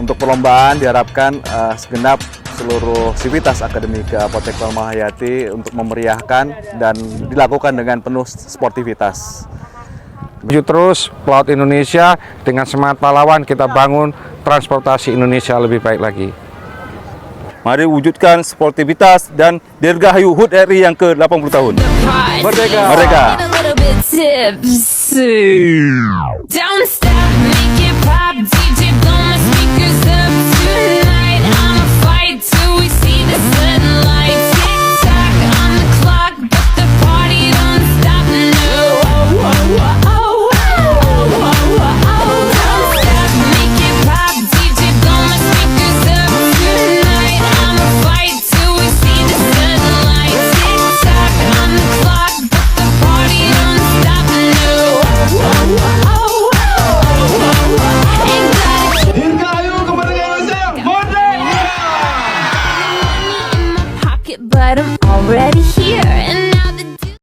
Untuk perlombaan diharapkan segenap seluruh sivitas Akademika Apotek Fatmawati Hayati untuk memeriahkan dan dilakukan dengan penuh sportivitas. Maju terus pelaut Indonesia, dengan semangat pahlawan kita bangun transportasi Indonesia lebih baik lagi. Mari wujudkan sportivitas dan dirgahayu HUT RI yang ke-80 tahun. Merdeka! Merdeka! Don't stop, make it pop, DJ blow my speakers up tonight. I'ma fight till we see the sunlight. Tick tock on the clock, but the party don't stop. No. Don't stop, make it pop, DJ blow my speakers up tonight. I'ma fight till we see the sunlight. Tick tock on the clock, but the party don't stop. No. Dirgahayu kemerdekaan Indonesia merdeka! But I'm already here and